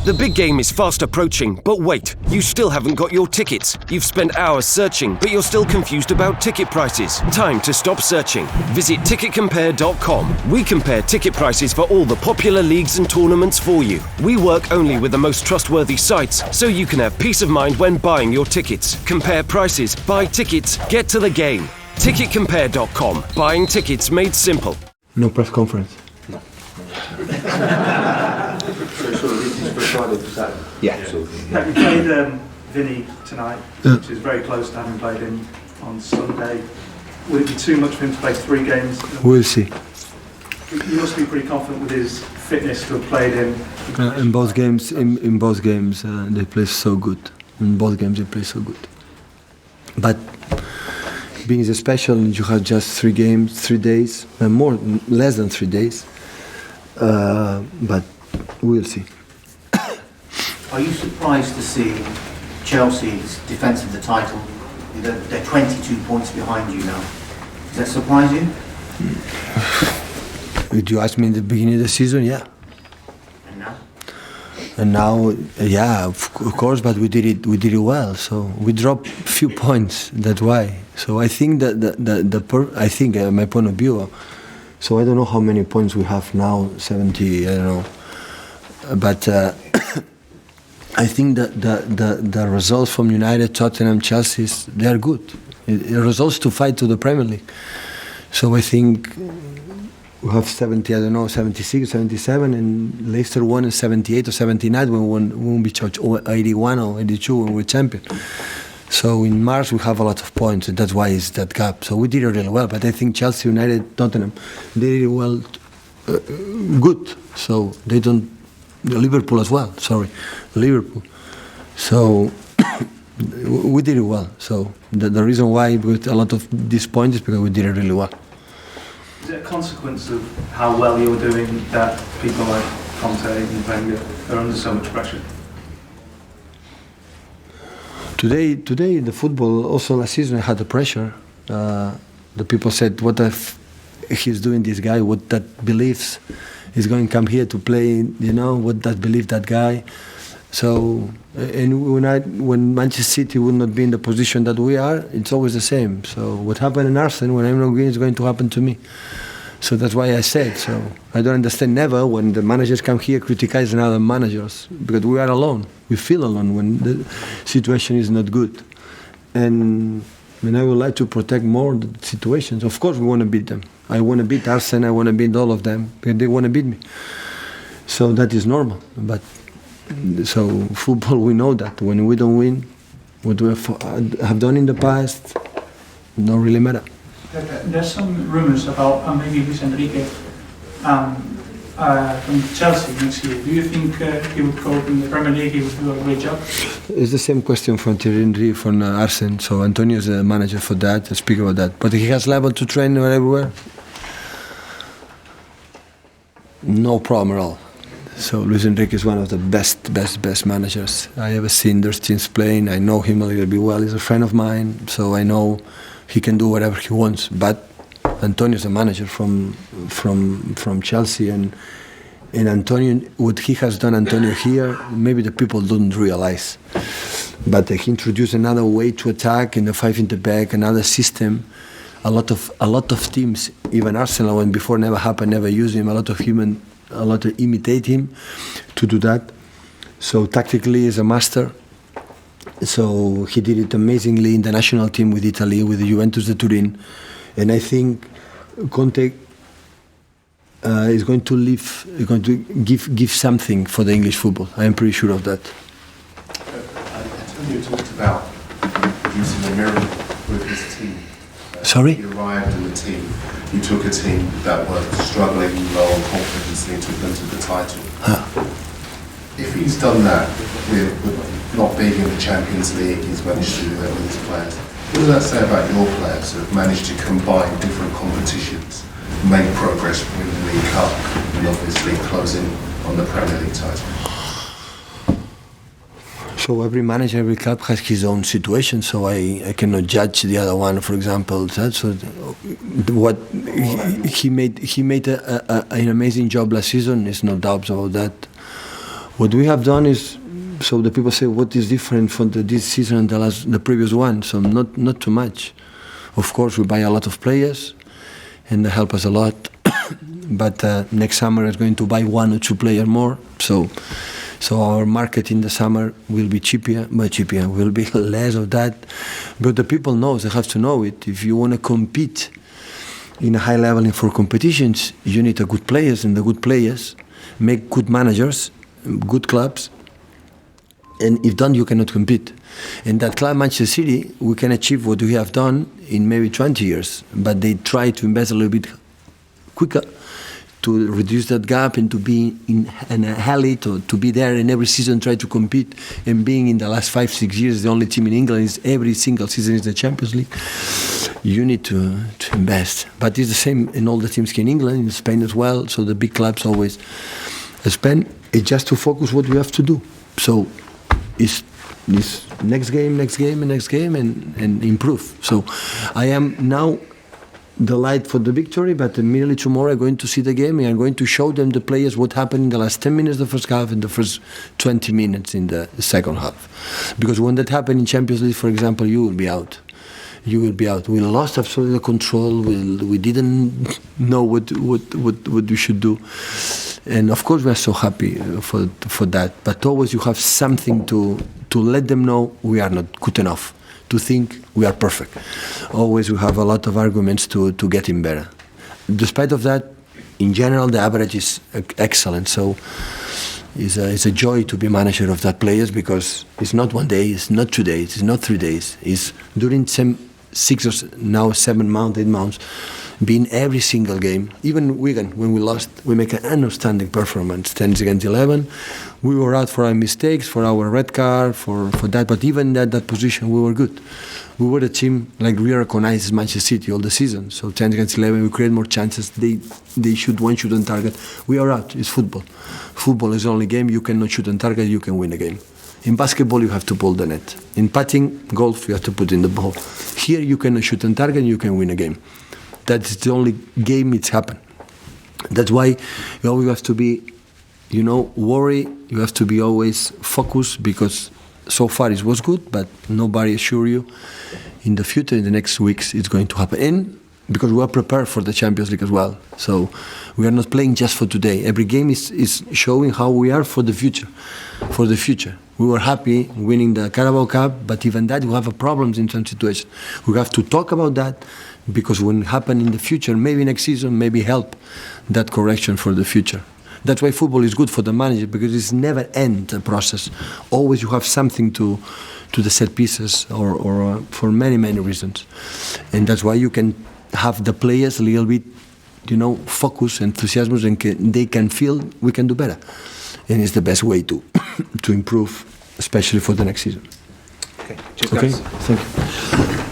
The big game is fast approaching, but wait, you still haven't got your tickets. You've spent hours searching, but you're still confused about ticket prices. Time to stop searching. Visit ticketcompare.com. We compare ticket prices for all the popular leagues and tournaments for you. We work only with the most trustworthy sites, so you can have peace of mind when buying your tickets. Compare prices, buy tickets, get to the game. Ticketcompare.com. Buying tickets made simple. No press conference. No. Yeah. You played Vinny tonight, which is very close to having played him on Sunday. Would it be too much for him to play 3 games? We'll see. You must be pretty confident with his fitness to have played him. In both games, they play so good. In both games, they play so good. But being so special, you have just 3 games, 3 days, less than 3 days. But we'll see. Are you surprised to see Chelsea's defence of the title? They're 22 points behind you now. Does that surprise you? Did you ask me in the beginning of the season? Yeah. And now? And now, yeah, of course, but we did it well. So we dropped a few points. That's why. So I think that my point of view. So I don't know how many points we have now. 70. I don't know. But I think that the results from United, Tottenham, Chelsea, they are good. The results to fight to the Premier League. So I think we have 70, 76, 77, and Leicester won in 78 or 79 when we won be charged, or 81 or 82 when we're champion. So in March we have a lot of points, and that's why it's that gap. So we did it really well. But I think Chelsea, United, Tottenham, they did it well, good. So they don't. Liverpool as well. Liverpool. So we did it well. So the reason why we got a lot of these points is because we did it really well. Is it a consequence of how well you're doing that people like Conte and Wenger are under so much pressure? Today, the football, also last season, I had the pressure. The people said, what if he's doing this guy, what that beliefs, he's going to come here to play, what that believe that guy. So, and when Manchester City would not be in the position that we are, it's always the same. So what happened in Arsenal, when I'm not going, is going to happen to me. So that's why I said, so I don't understand never when the managers come here criticize another managers, because we are alone. We feel alone when the situation is not good. And I would like to protect more the situations. Of course we want to beat them. I want to beat Arsenal, I want to beat all of them, because they want to beat me. So that is normal. But so football, we know that when we don't win, what we have done in the past, don't really matter. There's some rumors about maybe Luis Enrique from Chelsea next year. Do you think he would go in the Premier League? He would do a great job. It's the same question from Thierry Henry, from Arsenal. So Antonio is the manager for that. I speak about that. But he has level to train everywhere. No problem at all. So Luis Enrique is one of the best managers I ever seen. There's teams playing. I know him a little bit well. He's a friend of mine, so I know he can do whatever he wants. But Antonio is a manager from Chelsea, and Antonio, what he has done, Antonio here, maybe the people don't realize. But he introduced another way to attack in the 5 in the back, another system. A lot of teams, even Arsenal, when before never happened, never used him. A lot of imitate him to do that. So tactically, he's a master. So he did it amazingly in the national team with Italy, with the Juventus de Turin, and I think Conte is going to give something for the English football. I am pretty sure of that. Antonio talked about using the mirror with his team. Sorry? He arrived in the team. He took a team that were struggling, low on confidence, and he took them to the title. If he's done that with not being in the Champions League, he's managed to do that with his players. What does that say about your players who have managed to combine different competitions, make progress, win the League Cup, and obviously close in on the Premier League title? So every manager, every club has his own situation. So I cannot judge the other one, for example. So what he made an amazing job last season. There's no doubts about that. What we have done is, so the people say, what is different from this season and the previous one? So not too much. Of course, we buy a lot of players, and they help us a lot. But next summer is going to buy 1 or 2 players more. So our market in the summer will be cheaper, will be less of that. But the people know, they have to know it. If you want to compete in a high level and for competitions, you need a good players, and the good players make good managers, good clubs. And if done, you cannot compete. And that club, Manchester City, we can achieve what we have done in maybe 20 years. But they try to invest a little bit quicker to reduce that gap and to be in a elite, or to be there and every season try to compete. And being in the last 5-6 years, the only team in England is every single season is the Champions League. You need to invest. But it's the same in all the teams in England, in Spain as well. So the big clubs always spend. It's just to focus what we have to do. So it's this next game, and improve. So I am now the light for the victory, but immediately tomorrow I'm going to see the game and I'm going to show them, the players, what happened in the last 10 minutes of the first half and the first 20 minutes in the second half. Because when that happened in Champions League, for example, you will be out. We lost absolutely control. We didn't know what we should do. And of course we are so happy for that. But always you have something to let them know we are not good enough, to think we are perfect. Always we have a lot of arguments to get him better. Despite of that, in general, the average is excellent. So it's a joy to be manager of that players, because it's not 1 day, it's not 2 days, it's not 3 days. It's during 6 or now 7 months, 8 months, being every single game. Even Wigan, when we lost, we make an outstanding performance, 10 against 11. We were out for our mistakes, for our red card, for that. But even at that position, we were good. We were a team, like, we recognize Manchester City all the season. So 10 against 11, we create more chances. They shoot one shoot on target. We are out. It's football. Football is the only game you cannot shoot on target, you can win a game. In basketball, you have to pull the net. In putting, golf, you have to put in the ball. Here, you cannot shoot on target, you can win a game. That's the only game it's happened. That's why you always have to be, worry. You have to be always focused, because so far it was good, but nobody assure you in the future, in the next weeks, it's going to happen. And because we are prepared for the Champions League as well. So we are not playing just for today. Every game is showing how we are for the future. For the future. We were happy winning the Carabao Cup, but even that, we have problems in some situations. We have to talk about that, because when it happens in the future, maybe next season, maybe help that correction for the future. That's why football is good for the manager, because it's never end a process. Always you have something to the set pieces, or for many, many reasons. And that's why you can have the players a little bit, focus, enthusiasm, and they can feel we can do better. And it's the best way to improve, especially for the next season. Okay, cheers, Okay, guys. thank you.